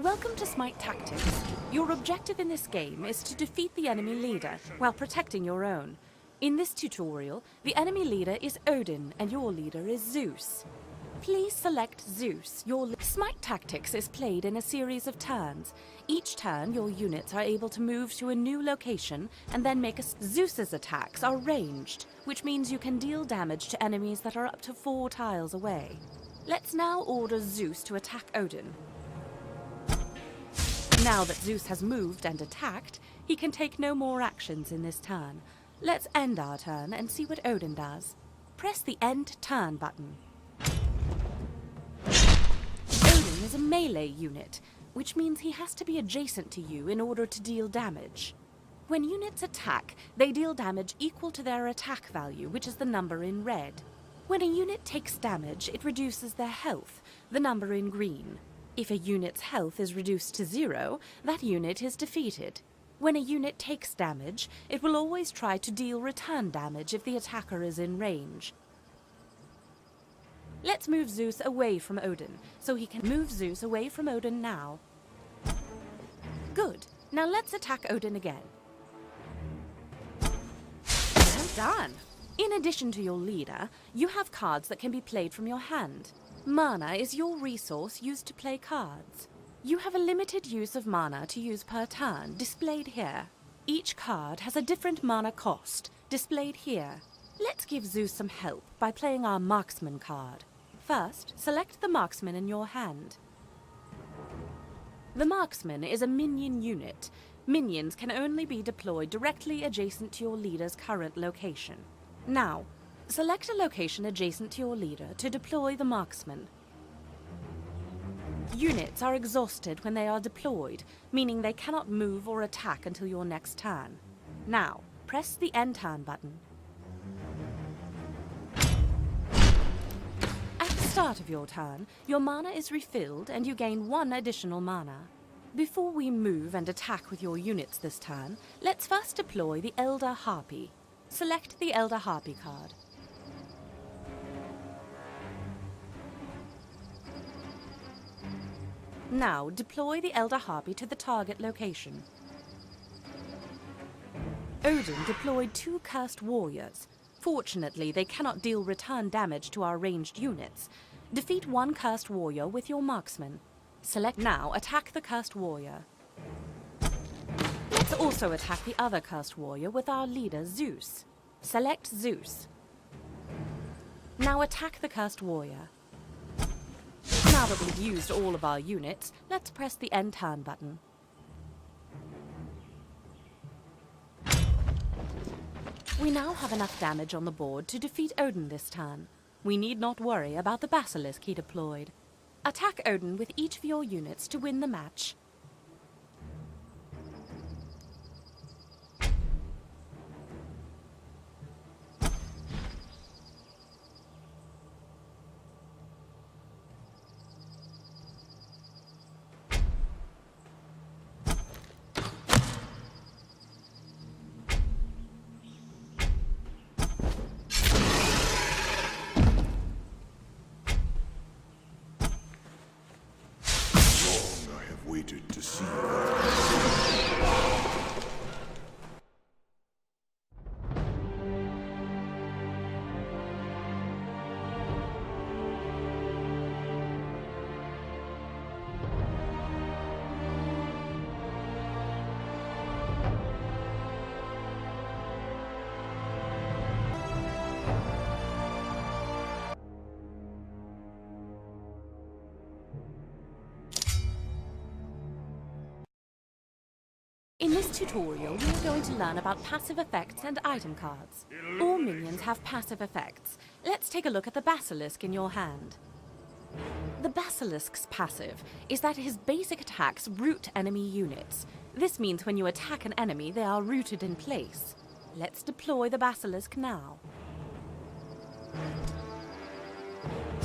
Welcome to Smite Tactics. Your objective in this game is to defeat the enemy leader while protecting your own. In this tutorial, the enemy leader is Odin and your leader is Zeus. Please select Zeus. Smite Tactics is played in a series of turns. Each turn, your units are able to move to a new location and then make Zeus's attacks are ranged, which means you can deal damage to enemies that are up to 4 tiles away. Let's now order Zeus to attack Odin. Now that Zeus has moved and attacked, he can take no more actions in this turn. Let's end our turn and see what Odin does. Press the End Turn button. Odin is a melee unit, which means he has to be adjacent to you in order to deal damage. When units attack, they deal damage equal to their attack value, which is the number in red. When a unit takes damage, it reduces their health, the number in green. If a unit's health is reduced to 0, that unit is defeated. When a unit takes damage, it will always try to deal return damage if the attacker is in range. Let's move Zeus away from Odin, so he can move Zeus away from Odin now. Good. Now let's attack Odin again. Well done! In addition to your leader, you have cards that can be played from your hand. Mana is your resource used to play cards. You have a limited use of mana to use per turn, displayed here. Each card has a different mana cost, displayed here. Let's give Zeus some help by playing our Marksman card. First, select the Marksman in your hand. The Marksman is a minion unit. Minions can only be deployed directly adjacent to your leader's current location. Now, select a location adjacent to your leader to deploy the Marksman. Units are exhausted when they are deployed, meaning they cannot move or attack until your next turn. Now, press the End Turn button. At the start of your turn, your mana is refilled and you gain 1 additional mana. Before we move and attack with your units this turn, let's first deploy the Elder Harpy. Select the Elder Harpy card. Now, deploy the Elder Harpy to the target location. Odin deployed 2 Cursed Warriors. Fortunately, they cannot deal return damage to our ranged units. Defeat 1 Cursed Warrior with your Marksman. Select now, attack the Cursed Warrior. Let's also attack the other Cursed Warrior with our leader, Zeus. Select Zeus. Now attack the Cursed Warrior. Now that we've used all of our units, let's press the End Turn button. We now have enough damage on the board to defeat Odin this turn. We need not worry about the Basilisk he deployed. Attack Odin with each of your units to win the match. Waited to see In this tutorial, we are going to learn about passive effects and item cards. All minions have passive effects. Let's take a look at the Basilisk in your hand. The Basilisk's passive is that his basic attacks root enemy units. This means when you attack an enemy, they are rooted in place. Let's deploy the Basilisk now.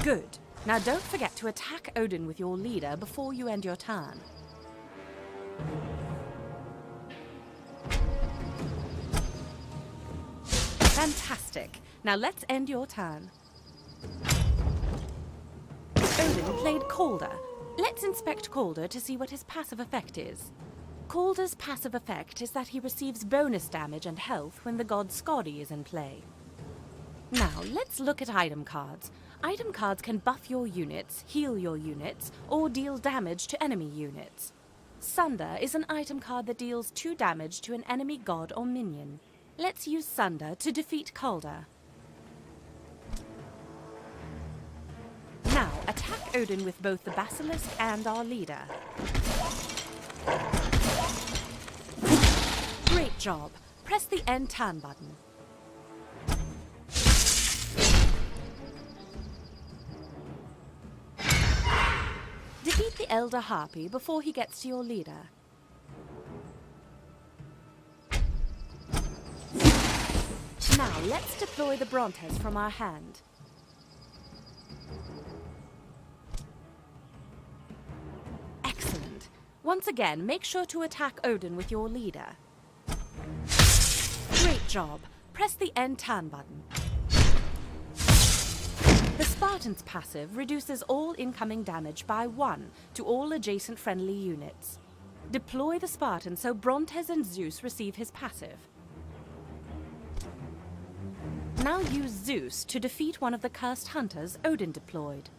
Good. Now don't forget to attack Odin with your leader before you end your turn. Fantastic. Now let's end your turn. Odin played Calder. Let's inspect Calder to see what his passive effect is. Calder's passive effect is that he receives bonus damage and health when the god Skadi is in play. Now, let's look at item cards. Item cards can buff your units, heal your units, or deal damage to enemy units. Sunder is an item card that deals 2 damage to an enemy god or minion. Let's use Sunder to defeat Calder. Now, attack Odin with both the Basilisk and our leader. Great job. Press the end turn button. Defeat the Elder Harpy before he gets to your leader. Now, let's deploy the Brontes from our hand. Excellent. Once again, make sure to attack Odin with your leader. Great job. Press the end turn button. The Spartan's passive reduces all incoming damage by 1 to all adjacent friendly units. Deploy the Spartan so Brontes and Zeus receive his passive. Now use Zeus to defeat one of the cursed hunters Odin deployed.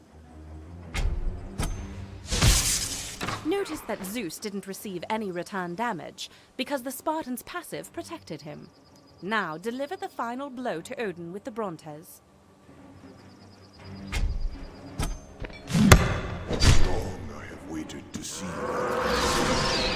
Notice that Zeus didn't receive any return damage because the Spartan's passive protected him. Now deliver the final blow to Odin with the Brontes. Long I have waited to see you.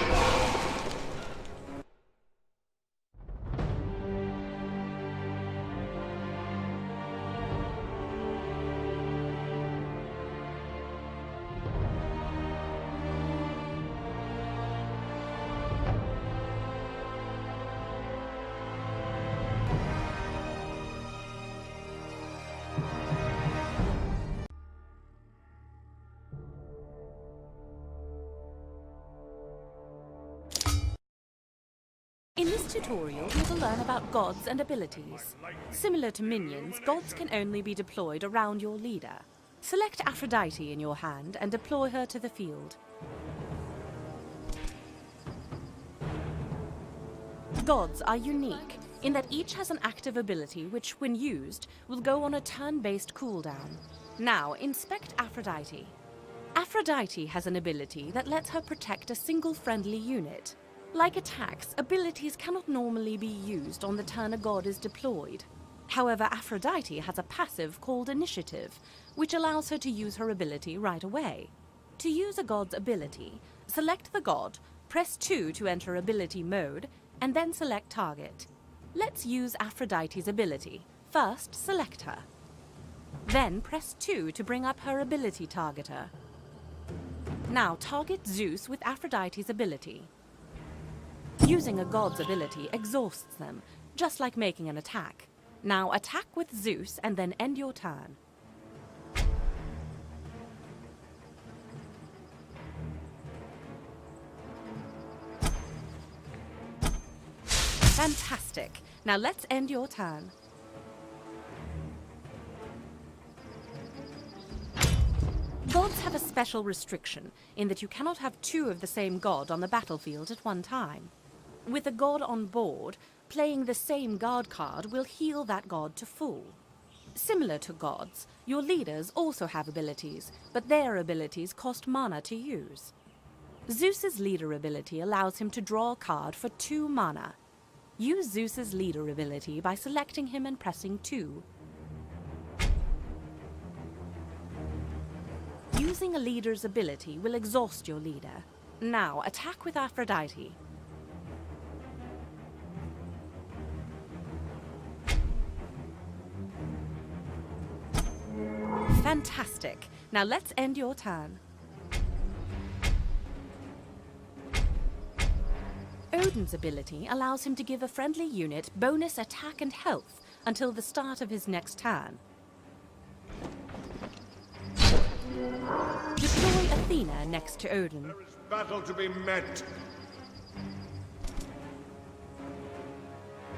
In this tutorial, we will learn about gods and abilities. Similar to minions, gods can only be deployed around your leader. Select Aphrodite in your hand and deploy her to the field. Gods are unique in that each has an active ability which, when used, will go on a turn-based cooldown. Now, inspect Aphrodite. Aphrodite has an ability that lets her protect a single friendly unit. Like attacks, abilities cannot normally be used on the turn a god is deployed. However, Aphrodite has a passive called Initiative, which allows her to use her ability right away. To use a god's ability, select the god, press 2 to enter ability mode, and then select target. Let's use Aphrodite's ability. First, select her. Then press 2 to bring up her ability targeter. Now target Zeus with Aphrodite's ability. Using a god's ability exhausts them, just like making an attack. Now attack with Zeus and then end your turn. Fantastic! Now let's end your turn. Gods have a special restriction in that you cannot have 2 of the same god on the battlefield at one time. With a god on board, playing the same guard card will heal that god to full. Similar to gods, your leaders also have abilities, but their abilities cost mana to use. Zeus's leader ability allows him to draw a card for 2 mana. Use Zeus's leader ability by selecting him and pressing 2. Using a leader's ability will exhaust your leader. Now attack with Aphrodite. Fantastic! Now let's end your turn. Odin's ability allows him to give a friendly unit bonus attack and health until the start of his next turn. Deploy Athena next to Odin. There is battle to be met.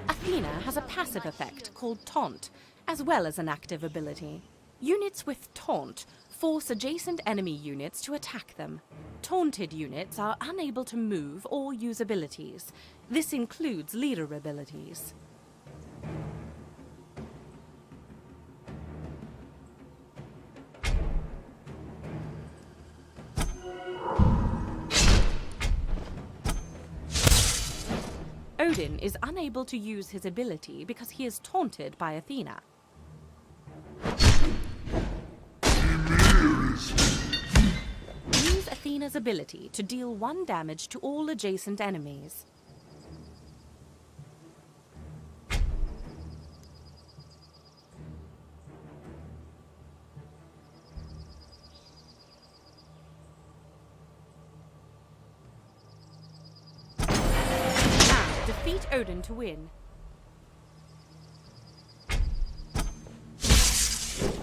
Athena has a passive effect called Taunt, as well as an active ability. Units with Taunt force adjacent enemy units to attack them. Taunted units are unable to move or use abilities. This includes leader abilities. Odin is unable to use his ability because he is taunted by Athena. Use Athena's ability to deal 1 damage to all adjacent enemies. Now, defeat Odin to win.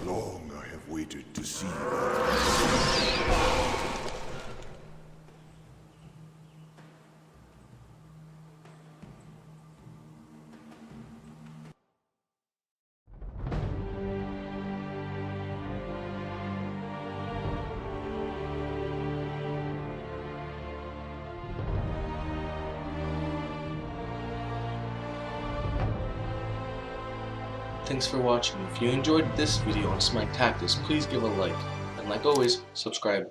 Long I have waited to see that. Thanks for watching. If you enjoyed this video on Smite Tactics, please give a like. And like always, subscribe.